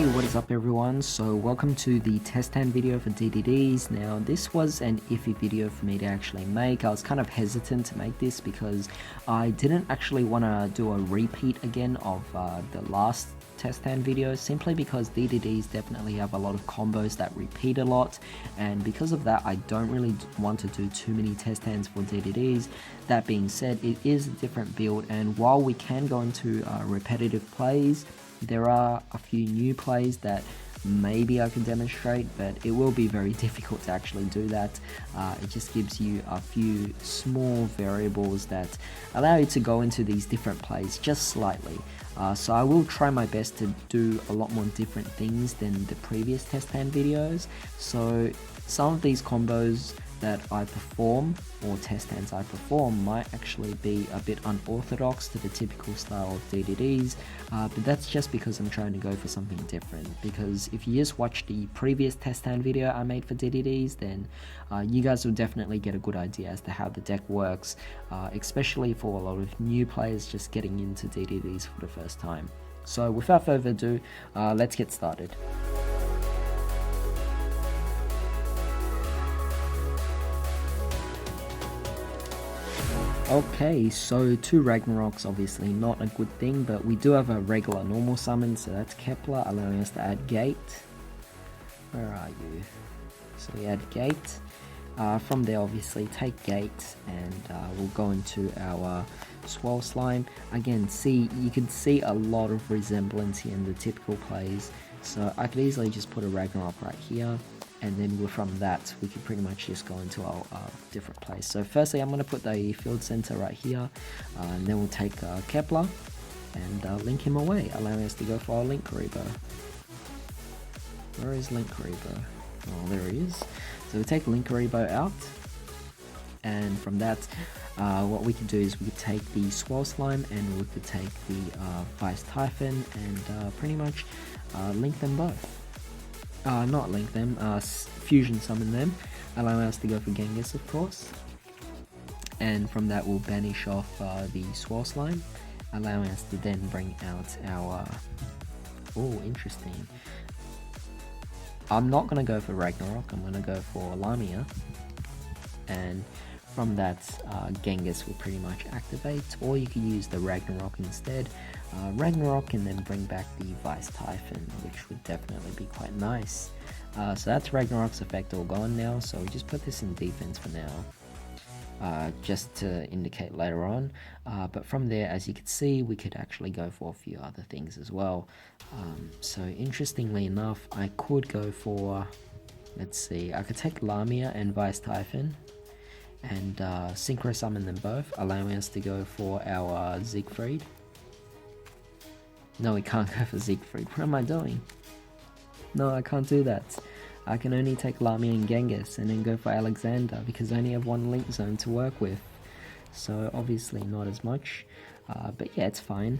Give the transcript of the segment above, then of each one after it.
Hey, what is up everyone? So welcome to the test hand video for DDDs. Now this was an iffy video for me to actually make. I was kind of hesitant to make this because I didn't actually want to do a repeat again of the last test hand video, simply because DDDs definitely have a lot of combos that repeat a lot, and because of that I don't really want to do too many test hands for DDDs. That being said, it is a different build, and while we can go into repetitive plays, there are a few new plays that maybe I can demonstrate, but it will be very difficult to actually do that. It just gives you a few small variables that allow you to go into these different plays just slightly. So I will try my best to do a lot more different things than the previous test hand videos. So some of these combos that I perform, or test hands I perform, might actually be a bit unorthodox to the typical style of DDDs, but that's just because I'm trying to go for something different. Because if you just watch the previous test hand video I made for DDDs, then you guys will definitely get a good idea as to how the deck works, especially for a lot of new players just getting into DDDs for the first time. So without further ado, let's get started. Okay, so two Ragnaroks, obviously not a good thing, but we do have a regular normal summon, so that's Kepler, allowing us to add Gate. Where are you? So we add Gate. From there, obviously, take Gate, and we'll go into our Swell Slime. Again, you can see a lot of resemblance here in the typical plays, so I could easily just put a Ragnarok right here, and then from that we could pretty much just go into our different place. So firstly I'm going to put the field center right here, and then we'll take Kepler and link him away, allowing us to go for our Link Karibo. Where is Link Karibo? Oh, there he is. So we take Link Karibo out, and from that what we could do is we could take the Swell Slime and we could take the Vice Typhon and pretty much link them both. Not link them, fusion summon them, allowing us to go for Genghis, of course. And from that we'll banish off the Swell Slime, allowing us to then bring out our... Oh, interesting. I'm not going to go for Ragnarok, I'm going to go for Lamia. And from that, Genghis will pretty much activate, or you could use the Ragnarok instead. Ragnarok and then bring back the Vice Typhon, which would definitely be quite nice. So that's Ragnarok's effect all gone now, so we just put this in defense for now, just to indicate later on. But from there, as you can see, we could actually go for a few other things as well. So interestingly enough, I could go for, let's see, I could take Lamia and Vice Typhon and synchro summon them both, allowing us to go for our Siegfried. No, we can't go for Siegfried. What am I doing? No, I can't do that. I can only take Lamia and Genghis and then go for Alexander because I only have one link zone to work with. So obviously not as much. But yeah, it's fine.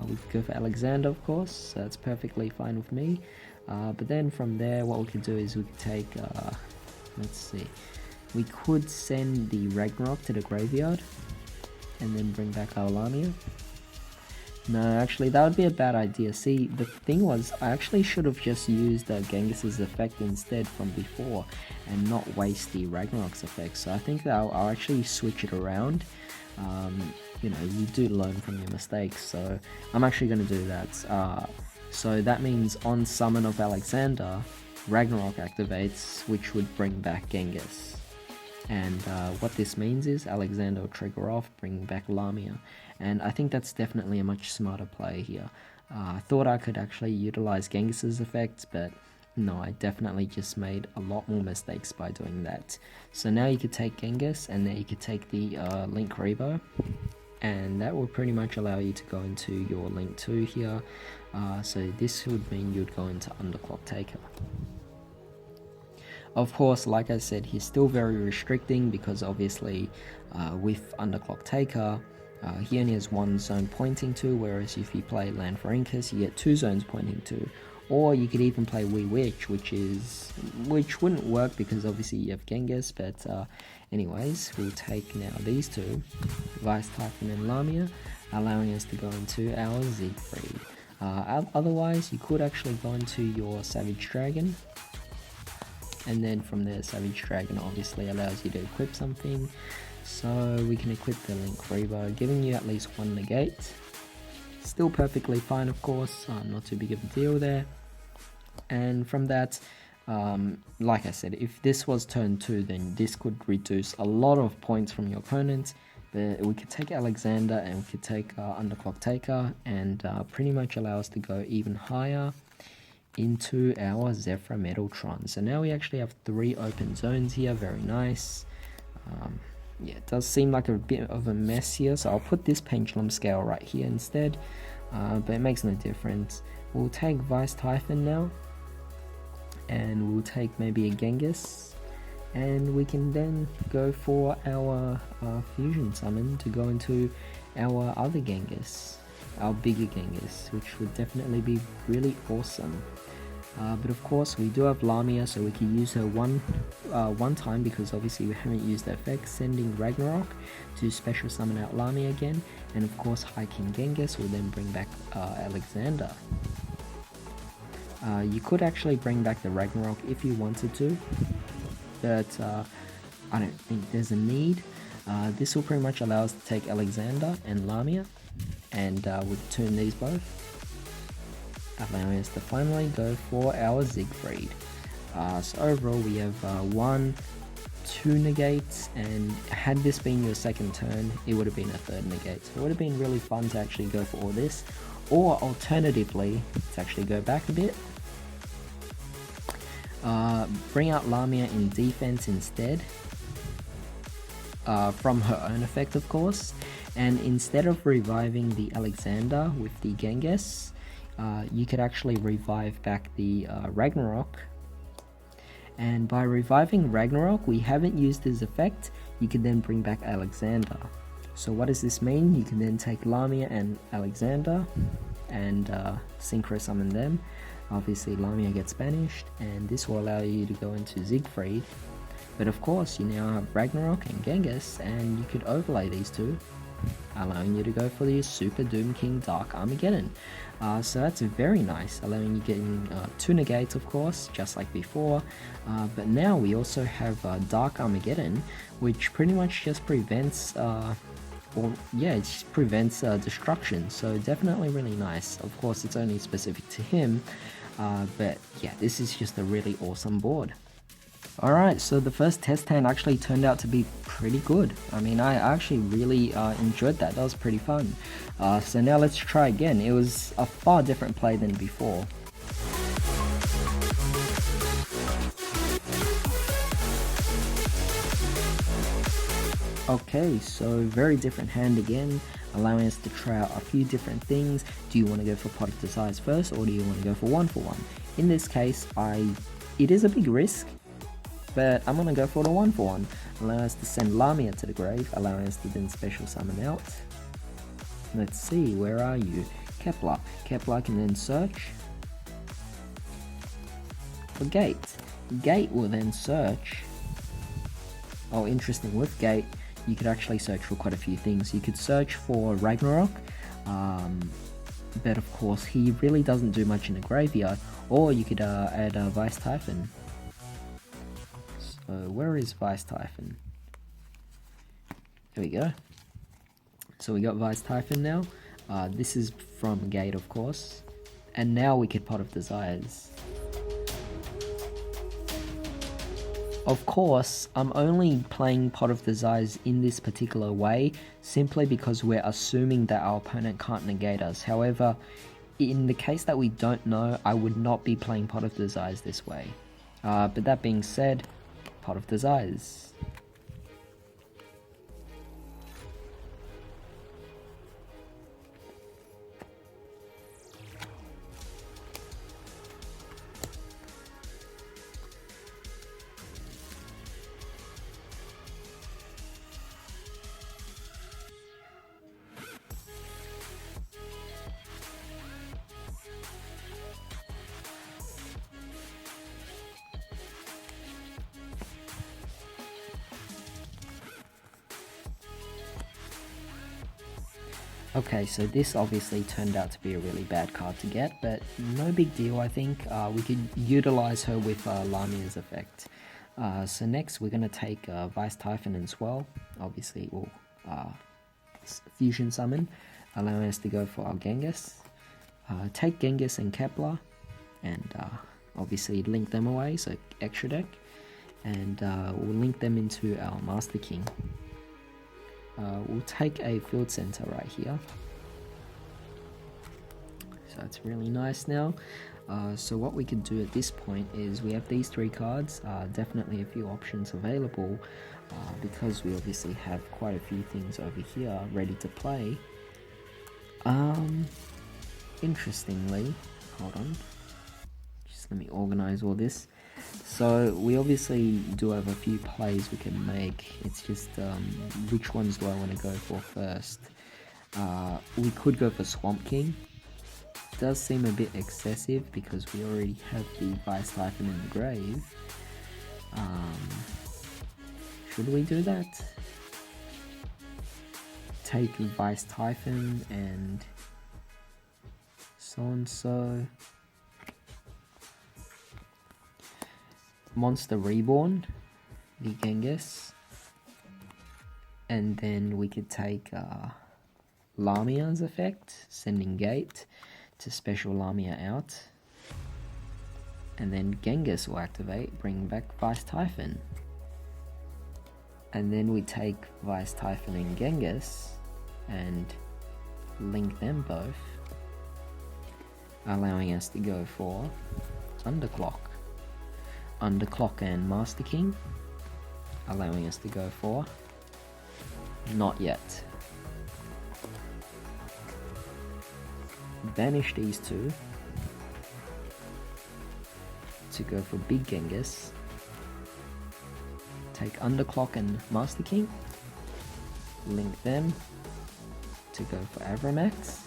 We could go for Alexander, of course, so that's perfectly fine with me. But then from there, what we could do is we could take, let's see, we could send the Ragnarok to the graveyard and then bring back our Lamia. No, actually that would be a bad idea. See, the thing was, I actually should have just used Genghis's effect instead from before and not waste the Ragnarok's effect. So I think that I'll actually switch it around. You know, you do learn from your mistakes, so I'm actually going to do that. So that means on summon of Alexander, Ragnarok activates, which would bring back Genghis. And what this means is Alexander will trigger off, bring back Lamia. And I think that's definitely a much smarter play here. I thought I could actually utilize Genghis's effect, but no, I definitely just made a lot more mistakes by doing that. So now you could take Genghis, and then you could take the Link Karibo, and that will pretty much allow you to go into your Link 2 here. So this would mean you'd go into Underclock Taker. Of course, like I said, he's still very restricting because obviously with Underclock Taker, he only has one zone pointing to, whereas if you play Land for Incus, you get two zones pointing to. Or you could even play Wee Witch, which wouldn't work because obviously you have Genghis, but anyways, we'll take now these two, Vice Typhon and Lamia, allowing us to go into our Siegfried. Otherwise, you could actually go into your Savage Dragon, and then from there, Savage Dragon obviously allows you to equip something. So we can equip the Link Reaver, giving you at least one negate. Still perfectly fine, of course, not too big of a deal there. And from that, like I said, if this was turn 2, then this could reduce a lot of points from your opponent. But we could take Alexander and we could take Underclock Taker, and pretty much allow us to go even higher into our Zephyr Metaltron. So now we actually have 3 open zones here, very nice. Yeah, it does seem like a bit of a mess here, so I'll put this Pendulum Scale right here instead, but it makes no difference. We'll take Vice Typhon now, and we'll take maybe a Genghis, and we can then go for our Fusion Summon to go into our other Genghis, our bigger Genghis, which would definitely be really awesome. But of course we do have Lamia, so we can use her one time, because obviously we haven't used the effect, sending Ragnarok to special summon out Lamia again, and of course High King Genghis will then bring back Alexander. You could actually bring back the Ragnarok if you wanted to, but I don't think there's a need. This will pretty much allow us to take Alexander and Lamia, and we'll turn these both, allowing us to finally go for our Siegfried. So overall we have 1, 2 negates, and had this been your second turn, it would have been a third negate. So it would have been really fun to actually go for all this, or alternatively, to actually go back a bit, bring out Lamia in defense instead, from her own effect of course, and instead of reviving the Alexander with the Genghis, you could actually revive back the Ragnarok. And by reviving Ragnarok, we haven't used his effect, you can then bring back Alexander. So what does this mean? You can then take Lamia and Alexander and synchro summon them. Obviously Lamia gets banished, and this will allow you to go into Siegfried. But of course you now have Ragnarok and Genghis, and you could overlay these two, allowing you to go for the Super Doom King Dark Armageddon. So that's very nice, allowing you getting 2 negates of course, just like before, but now we also have Dark Armageddon, which pretty much just prevents, it just prevents destruction, so definitely really nice. Of course it's only specific to him, but yeah, this is just a really awesome board. Alright, so the first test hand actually turned out to be pretty good. I mean, I actually really enjoyed that. That was pretty fun. So now let's try again. It was a far different play than before. Okay, so very different hand again, allowing us to try out a few different things. Do you want to go for Pot of Desires first, or do you want to go for 1-for-1? In this case, it is a big risk, but I'm going to go for the 1-for-1, allowing us to send Lamia to the grave, allowing us to then special summon out. Let's see, where are you? Kepler. Kepler can then search for Gate. Gate will then search. Oh, interesting, with Gate, you could actually search for quite a few things. You could search for Ragnarok, but of course he really doesn't do much in the graveyard, or you could add Vice Typhon. So where is Vice Typhon? There we go. So we got Vice Typhon now. This is from Gate of course, and now we could Pot of Desires. Of course, I'm only playing Pot of Desires in this particular way simply because we're assuming that our opponent can't negate us. However, in the case that we don't know, I would not be playing Pot of Desires this way. But that being said, Pot of Desires. Okay, so this obviously turned out to be a really bad card to get, but no big deal, I think. We could utilize her with Lamia's effect. So next we're going to take Vice Typhon and Swell. Obviously we'll fusion summon, allowing us to go for our Genghis. Take Genghis and Kepler, and obviously link them away, so extra deck. And we'll link them into our Master King. We'll take a Field Center right here. So it's really nice now. So what we can do at this point is we have these 3 cards, definitely a few options available, because we obviously have quite a few things over here ready to play. Interestingly, hold on, just let me organize all this. So we obviously do have a few plays we can make. It's just which ones do I want to go for first? We could go for Swamp King. It does seem a bit excessive because we already have the Vice Typhon in the grave. Should we do that? Take Vice Typhon and so and so. Monster Reborn, the Genghis, and then we could take Lamia's effect, sending Gate to special Lamia out, and then Genghis will activate, bring back Vice Typhon, and then we take Vice Typhon and Genghis and link them both, allowing us to go for Underclock and Master King, allowing us to go for Not Yet. Banish these 2 to go for Big Genghis. Take Underclock and Master King, link them to go for Avramax.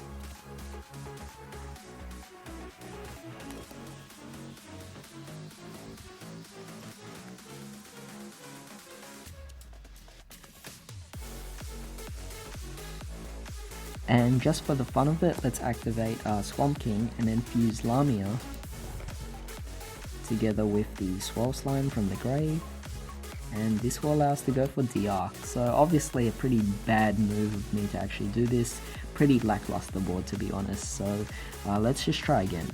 And just for the fun of it, let's activate Swamp King and then fuse Lamia together with the Swell Slime from the grave. And this will allow us to go for D-Arc. So obviously a pretty bad move of me to actually do this. Pretty lackluster board, to be honest. So let's just try again.